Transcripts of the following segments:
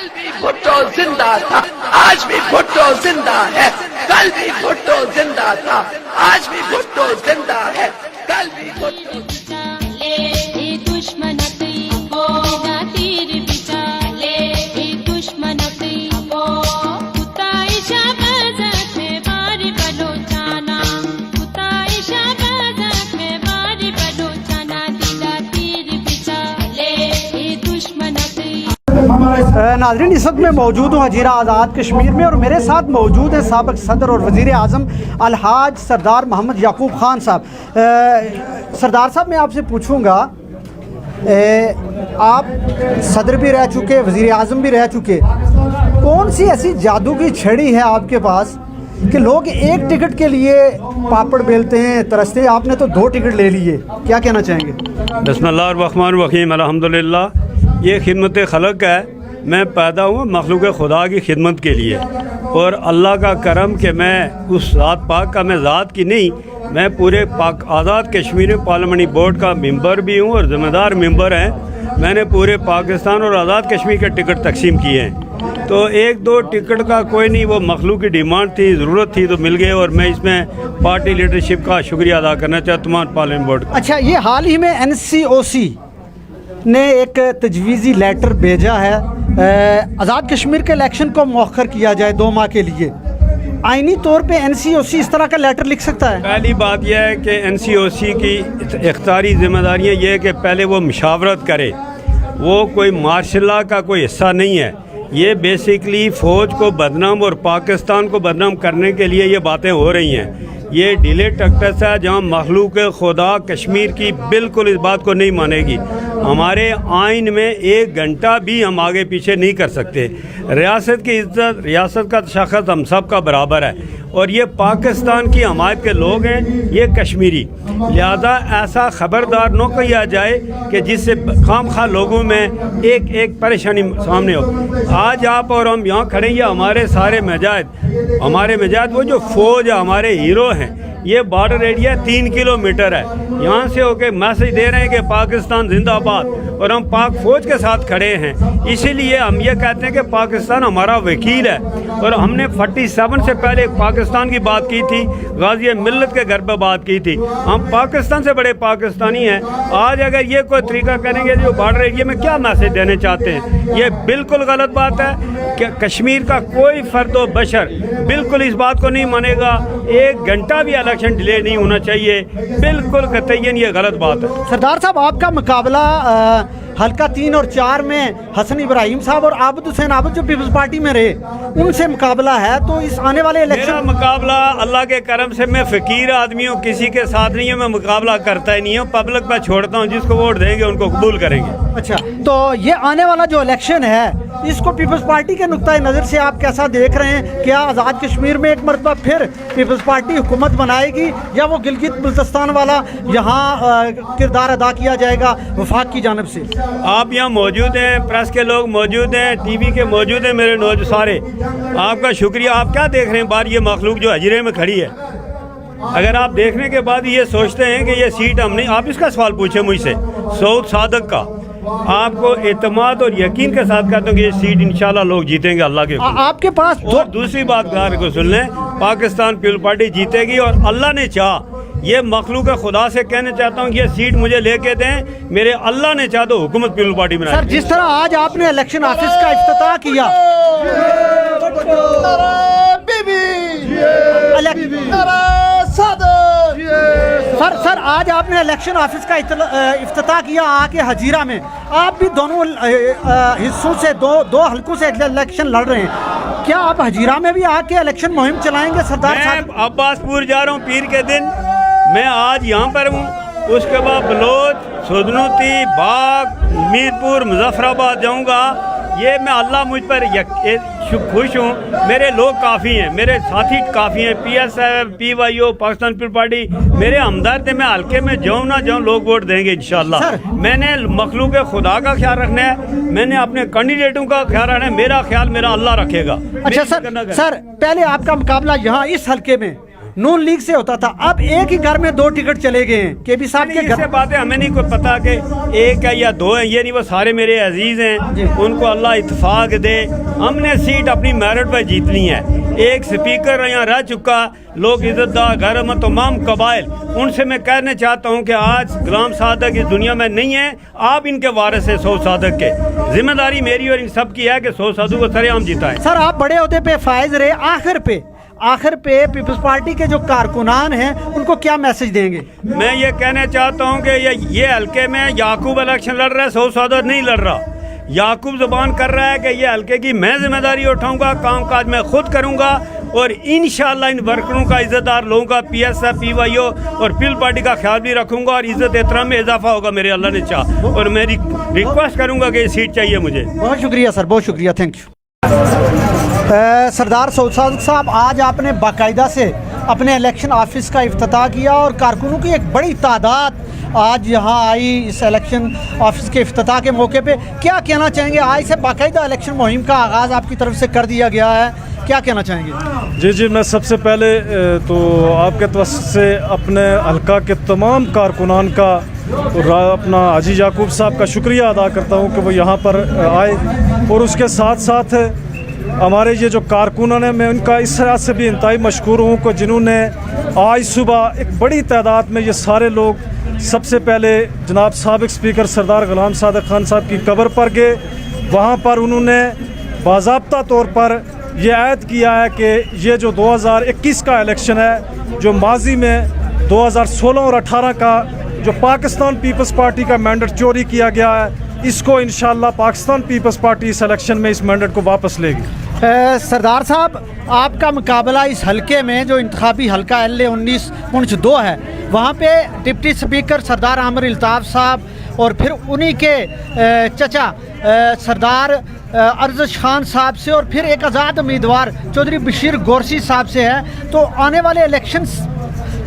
कल भी भुट्टो जिंदा था, आज भी भुट्टो जिंदा है, कल भी भुट्टो जिंदा था, आज भी भुट्टो जिंदा है, कल भी भुट्टो नाज़रीन, इस वक्त मैं मौजूद हूँ हजीरा आज़ाद कश्मीर में और मेरे साथ मौजूद है साबिक़ सदर और वज़ीर आज़म अलहाज सरदार मोहम्मद याकूब ख़ान साहब। सरदार साहब, मैं आपसे पूछूँगा, आप सदर भी रह चुके, वज़ीर आज़म भी रह चुके, कौन सी ऐसी जादू की छड़ी है आपके पास कि लोग एक टिकट के लिए पापड़ बेलते हैं, तरसते हैं, आपने तो 2 टिकट ले लिए, क्या कहना चाहेंगे? बिस्मिल्लाहिर्रहमानिर्रहीम, अल्हम्दुलिल्लाह। ये खिदमत खलक है, मैं पैदा हुआ मखलूक खुदा की खिदमत के लिए, और अल्लाह का करम कि मैं उस ज़ात पाक का, मैं ज़ात की नहीं, मैं पूरे पाक आज़ाद कश्मीर पार्लियामेंट्री बोर्ड का मेंबर भी हूँ और ज़िम्मेदार मेंबर हैं। मैंने पूरे पाकिस्तान और आज़ाद कश्मीर के टिकट तकसीम किए हैं, तो 1-2 टिकट का कोई नहीं, वो मखलूक की डिमांड थी, ज़रूरत थी तो मिल गए, और मैं इसमें पार्टी लीडरशिप का शुक्रिया अदा करना चाहता हूँ पार्लियामेंट बोर्ड का। अच्छा, ये हाल ही में NCOC ने एक तजवीज़ी लेटर भेजा है, आज़ाद कश्मीर के इलेक्शन को मौखर किया जाए 2 माह के लिए। आइनी तौर पे NCOC इस तरह का लेटर लिख सकता है? पहली बात यह है कि NCOC की इख्तियारी ज़िम्मेदारियाँ ये है कि पहले वो मशावरत करे, वो कोई मार्शल लॉ का कोई हिस्सा नहीं है। ये बेसिकली फ़ौज को बदनाम और पाकिस्तान को बदनाम करने के लिए ये बातें हो रही हैं। ये डिले टैक्टिक्स है जहाँ मखलूक खुदा कश्मीर की बिल्कुल इस बात को नहीं मानेगी। हमारे आइन में 1 घंटा भी हम आगे पीछे नहीं कर सकते। रियासत की इज्जत, रियासत का शख़स हम सब का बराबर है, और ये पाकिस्तान की हमायत के लोग हैं, ये कश्मीरी, लिहाजा ऐसा ख़बरदार न किया जाए कि जिससे खामखा लोगों में एक परेशानी सामने हो। आज आप और हम यहाँ खड़े, ये हमारे सारे मुजाहिद वो जो फ़ौज है, हमारे हीरो हैं। ये बॉर्डर एरिया 3 किलोमीटर है, यहाँ से होके मैसेज दे रहे हैं कि पाकिस्तान जिंदाबाद, और हम पाक फ़ौज के साथ खड़े हैं। इसीलिए हम ये कहते हैं कि पाकिस्तान हमारा वकील है, और हमने 47 से पहले पाकिस्तान की बात की थी, गाज़ी मिल्लत के घर पर बात की थी। हम पाकिस्तान से बड़े पाकिस्तानी हैं। आज अगर ये कोई तरीका करेंगे जो बॉर्डर एरिया में क्या मैसेज देने चाहते हैं, ये बिल्कुल गलत बात है कि कश्मीर का कोई फ़र्द व बशर बिल्कुल इस बात को नहीं मानेगा। 1 घंटा भी इलेक्शन डिले नहीं होना चाहिए, बिल्कुल कतईयन ये गलत बात है। सरदार साहब, आपका मुकाबला हल्का 3 और 4 में हसन इब्राहिम साहब और आबिद हुसैन आबिद जो पीपल्स पार्टी में रहे, उनसे मुकाबला है, तो इस आने वाले इलेक्शन मेरा मुकाबला अल्लाह के करम से, मैं फ़कीर आदमी हूँ, किसी के साथ नहीं हूँ, मैं मुकाबला करता ही नहीं हूँ, पब्लिक पर छोड़ता हूँ, जिसको वोट देंगे उनको कबूल करेंगे। अच्छा, तो ये आने वाला जो इलेक्शन है, इसको पीपल्स पार्टी के नुक्ता नज़र से आप कैसा देख रहे हैं? क्या आज़ाद कश्मीर में एक मरतबा फिर पीपल्स पार्टी हुकूमत बनाएगी, या वो गिलगित बल्तिस्तान वाला यहाँ किरदार अदा किया जाएगा वफाक की जानिब से? आप यहाँ मौजूद हैं, प्रेस के लोग मौजूद हैं, TV के मौजूद हैं, मेरे नौजवान सारे, आपका शुक्रिया। आप क्या देख रहे हैं बाहर, ये मखलूक जो हजीरे में खड़ी है? अगर आप देखने के बाद ये सोचते हैं कि ये सीट हम नहीं, आप इसका सवाल पूछे मुझसे, सऊद सादक का, आपको एतमाद और यकीन के साथ कहता हूँ कि ये सीट इंशाल्लाह लोग जीतेंगे अल्लाह के। आपके पास और दूसरी बात को सुन लें, पाकिस्तान पीपल्स पार्टी जीतेगी, और अल्लाह ने चाहा, ये मखलूक खुदा से कहना चाहता हूँ, ये सीट मुझे लेके दें, मेरे अल्लाह ने चाहा तो हुकूमत पीपल्स पार्टी बनाए। सर, जिस तरह आज आपने इलेक्शन ऑफिस का इफ्तिताह किया, सर आज आपने इलेक्शन ऑफिस का इफ्तिताह किया आके हजीरा में, आप भी दोनों हिस्सों से दो हल्कों से इलेक्शन लड़ रहे हैं, क्या आप हजीरा में भी आके इलेक्शन मुहिम चलाएंगे? सरदार साहब, मैं अब्बासपुर जा रहा हूँ पीर के दिन, मैं आज यहाँ पर हूँ, उसके बाद बलोच, सुदनूती, बाग, मीरपुर, मुजफ्फराबाद जाऊँगा। ये मैं अल्लाह मुझ पर खुश हूँ, मेरे लोग काफ़ी हैं, मेरे साथी काफ़ी हैं, PSF, PYO, पाकिस्तान पीपल्स पार्टी मेरे हमदर्द हैं। मैं हल्के में जाऊँ ना जाऊँ, लोग वोट देंगे इंशाल्लाह। मैंने मखलूक खुदा का ख्याल रखना है, मैंने अपने कैंडिडेटों का ख्याल रखना है, मेरा ख्याल मेरा अल्लाह रखेगा। अच्छा सर, पहले आपका मुकाबला यहाँ इस हल्के में नून लीग से होता था, अब एक ही घर में 2 टिकट चले गए हैं। केबी साहब के इससे घर बातें हमें नहीं कोई पता कि एक है या 2 हैं, ये नहीं, वो सारे मेरे अजीज हैं, उनको अल्लाह इत्तेफाक दे। हमने सीट अपनी मेरिट पर जीतनी है। एक स्पीकर यहाँ रह चुका, लोग इज्जतदार घर में तमाम कबाइल, उनसे मैं कहना चाहता हूँ कि आज गुलाम सादक इस दुनिया में नहीं है, आप इनके वारिस हैं 100 सादक के। जिम्मेदारी मेरी और इन सब की है कि 100 साधु को सरेआम जिताएं। सर आप बड़े अहदे पे फायज रहे, आखिर पे पीपल्स पार्टी के जो कारकुनान हैं उनको क्या मैसेज देंगे? मैं ये कहना चाहता हूँ कि ये हल्के में याकूब इलेक्शन लड़ रहा है, 100 सादक नहीं लड़ रहा। याकूब जुबान कर रहा है कि ये हल्के की मैं जिम्मेदारी उठाऊंगा, काम काज मैं खुद करूंगा और इंशाअल्लाह इन वर्करों का, इज्जतदार लोगों का, PSF, PYO और पीपल पार्टी का ख्याल भी रखूंगा और इज्जत एहतराम में इजाफा होगा मेरे अल्लाह ने चाह। और मैं रिक्वेस्ट करूंगा कि ये सीट चाहिए मुझे। बहुत शुक्रिया सर, बहुत शुक्रिया, थैंक यू। सरदार सऊद सादिक साहब, आज आपने बाकायदा से अपने इलेक्शन ऑफिस का इफ्तिताह किया और कारकुनों की एक बड़ी तादाद आज यहाँ आई इस इलेक्शन ऑफिस के इफ्तिताह के मौके पे। क्या कहना चाहेंगे? आज से बाकायदा इलेक्शन मुहिम का आगाज़ आपकी तरफ से कर दिया गया है, क्या कहना चाहेंगे? जी, मैं सबसे पहले तो आपके तरफ से अपने हल्का के तमाम कारकुनान का और अपना हाजी याकूब साहब का शुक्रिया अदा करता हूँ कि वो यहाँ पर आए। और उसके साथ साथ हमारे ये जो कारकुनान हैं, मैं उनका इस तरह से भी इंतहाई मशकूर हूँ कि जिन्होंने आज सुबह एक बड़ी तादाद में ये सारे लोग सबसे पहले जनाब साबिक स्पीकर सरदार गुलाम सादिक खान साहब की कब्र पर गए। वहाँ पर उन्होंने बाज़ाब्ता तौर पर यह ऐद किया है कि ये जो 2021 का इलेक्शन है, जो माजी में 2016 और 18 का जो पाकिस्तान पीपल्स पार्टी का मैंडेट चोरी किया गया है, इसको इंशाअल्लाह पाकिस्तान पीपल्स पार्टी इस इलेक्शन में इस मैंडेट को वापस लेगी। सरदार साहब, आपका मुकाबला इस हलके में जो इंतखाबी हलका LA 19 पुंछ 2 है, वहाँ पे डिप्टी स्पीकर सरदार आमिर अल्ताफ़ साहब और फिर उन्हीं के चचा सरदार अर्ज़श खान साहब से और फिर एक आज़ाद उम्मीदवार चौधरी बशीर गोरसी साहब से है। तो आने वाले इलेक्शंस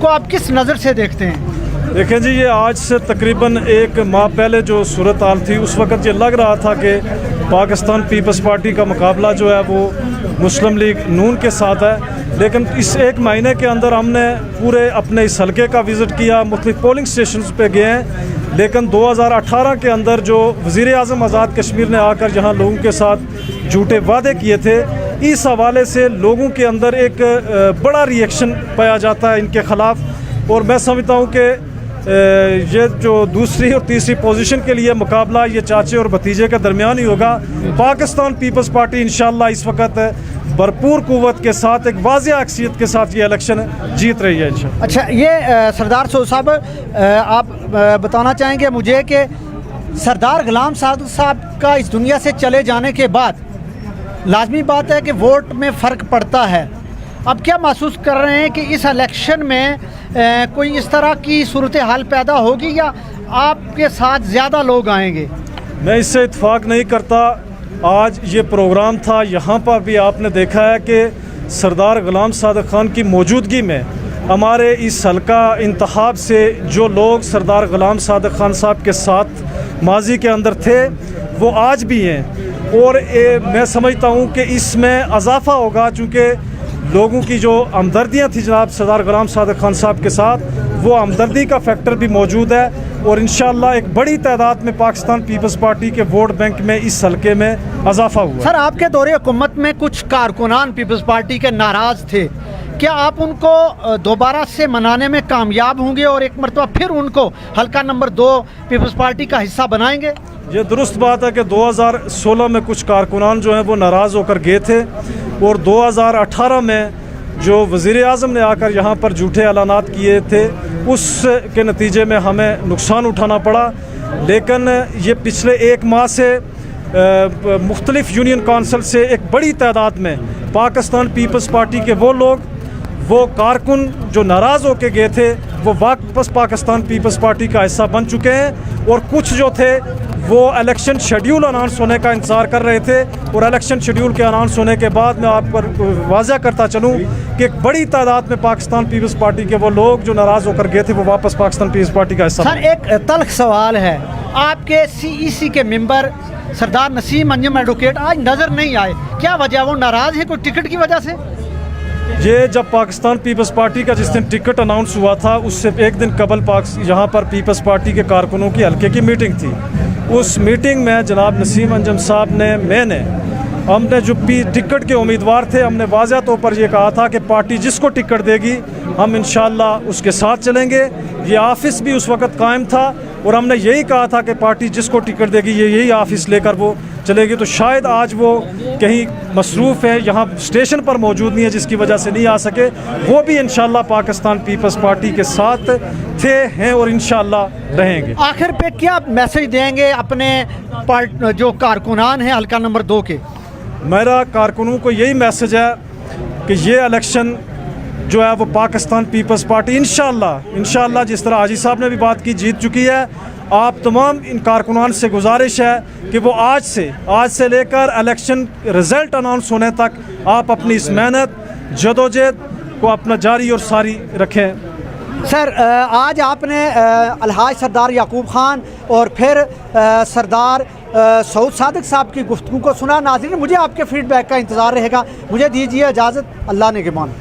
को आप किस नज़र से देखते हैं? देखें जी, ये आज से तकरीबन 1 माह पहले जो सूरत हाल थी, उस वक़्त ये लग रहा था कि पाकिस्तान पीपल्स पार्टी का मुकाबला जो है वो मुस्लिम लीग नून के साथ है। लेकिन इस 1 महीने के अंदर हमने पूरे अपने इस हल्के का विज़िट किया, मुख्तलिफ पोलिंग स्टेशंस पे गए हैं। लेकिन 2018 के अंदर जो वज़ीर आज़म आज़ाद कश्मीर ने आकर यहाँ लोगों के साथ झूठे वादे किए थे, इस हवाले से लोगों के अंदर एक बड़ा रिएक्शन पाया जाता है इनके ख़िलाफ़। और मैं समझता हूँ कि ये जो दूसरी और तीसरी पोजीशन के लिए मुकाबला ये चाचे और भतीजे के दरमियान ही होगा। पाकिस्तान पीपल्स पार्टी इंशाअल्लाह इस वक्त भरपूर कुव्वत के साथ, एक वाज़िह अक्सियत के साथ ये इलेक्शन जीत रही है इंशाअल्लाह। अच्छा, ये सरदार सऊद साहब, आप बताना चाहेंगे मुझे कि सरदार गुलाम सादिक साहब का इस दुनिया से चले जाने के बाद लाजमी बात है कि वोट में फ़र्क पड़ता है। अब क्या महसूस कर रहे हैं कि इस इलेक्शन में कोई इस तरह की सूरत हाल पैदा होगी या आपके साथ ज़्यादा लोग आएंगे? मैं इससे इत्तेफाक नहीं करता। आज ये प्रोग्राम था, यहाँ पर भी आपने देखा है कि सरदार गुलाम सादिक खान की मौजूदगी में हमारे इस हल्का इंतखाब से जो लोग सरदार गुलाम सादिक खान साहब के साथ माजी के अंदर थे, वो आज भी हैं। और मैं समझता हूँ कि इसमें इजाफा होगा, चूँकि लोगों की जो हमदर्दियाँ थी जनाब सरदार गुलाम सादिक खान साहब के साथ, वो हमदर्दी का फैक्टर भी मौजूद है। और इंशाअल्लाह एक बड़ी तादाद में पाकिस्तान पीपल्स पार्टी के वोट बैंक में इस हल्के में इजाफा हुआ। सर, आपके दौरे हुकूमत में कुछ कारकुनान पीपल्स पार्टी के नाराज़ थे, क्या आप उनको दोबारा से मनाने में कामयाब होंगे और एक मरतबा फिर उनको हल्का नंबर 2 पीपल्स पार्टी का हिस्सा बनाएंगे? ये दुरुस्त बात है कि 2016 में कुछ कारकुनान जो हैं वो नाराज़ होकर गए थे और 2018 में जो वज़ीर आज़म ने आकर यहाँ पर झूठे ऐलानात किए थे, उसके नतीजे में हमें नुकसान उठाना पड़ा। लेकिन ये पिछले 1 माह से मुख्तलिफ यूनियन काउंसिल से एक बड़ी तादाद में पाकिस्तान पीपल्स पार्टी के वो लोग, वो कारकुन जो नाराज़ होकर गए थे, वो वापस पाकिस्तान पीपल्स पार्टी का हिस्सा बन चुके हैं। और कुछ जो थे वो इलेक्शन शेड्यूल अनाउंस होने का इंतज़ार कर रहे थे और इलेक्शन शेड्यूल के अनाउंस होने के बाद मैं आप पर वाज़ा करता चलूँ कि एक बड़ी तादाद में पाकिस्तान पीपल्स पार्टी के वो लोग जो नाराज़ होकर गए थे, वो वापस पाकिस्तान पीपल्स पार्टी का हिस्सा। सर, एक तल्ख सवाल है, आपके CEC के मेंबर सरदार नसीम अंजम एडवोकेट आज नज़र नहीं आए, क्या वजह? वो नाराज़ है कोई टिकट की वजह से? ये जब पाकिस्तान पीपल्स पार्टी का जिस दिन टिकट अनाउंस हुआ था उससे एक दिन कबल यहाँ पर पीपल्स पार्टी के कारकुनों की हल्के की मीटिंग थी। उस मीटिंग में जनाब नसीम अंजम साहब ने, मैंने, हमने जो टिकट के उम्मीदवार थे, हमने वाज़ह तौर पर यह कहा था कि पार्टी जिसको टिकट देगी हम इंशाअल्लाह उसके साथ चलेंगे। ये ऑफिस भी उस वक़्त कायम था और हमने यही कहा था कि पार्टी जिसको टिकट देगी ये यही ऑफिस लेकर वो चलेगी। तो शायद आज वो कहीं मसरूफ़ है, यहाँ स्टेशन पर मौजूद नहीं है, जिसकी वजह से नहीं आ सके। वो भी इंशाअल्लाह पाकिस्तान पीपल्स पार्टी के साथ थे, हैं और इंशाअल्लाह रहेंगे। आखिर पे क्या मैसेज देंगे अपने जो कारकुनान हैं हल्का नंबर 2 के? मेरा कारकुनों को यही मैसेज है कि ये इलेक्शन जो है वो पाकिस्तान पीपल्स पार्टी इंशाअल्लाह जिस तरह हाजी साहब ने भी बात की, जीत चुकी है। आप तमाम इन कारकुनान से गुजारिश है कि वो आज से लेकर इलेक्शन रिज़ल्ट अनाउंस होने तक आप अपनी इस मेहनत जदोजहद को अपना जारी और सारी रखें। सर, आज आपने अलहाज सरदार याकूब खान और फिर सरदार सऊद सादिक साहब की गुफ्तगू को सुना। नाज़रीन, मुझे आपके फीडबैक का इंतज़ार रहेगा। मुझे दीजिए इजाज़त। अल्लाह ने के मान।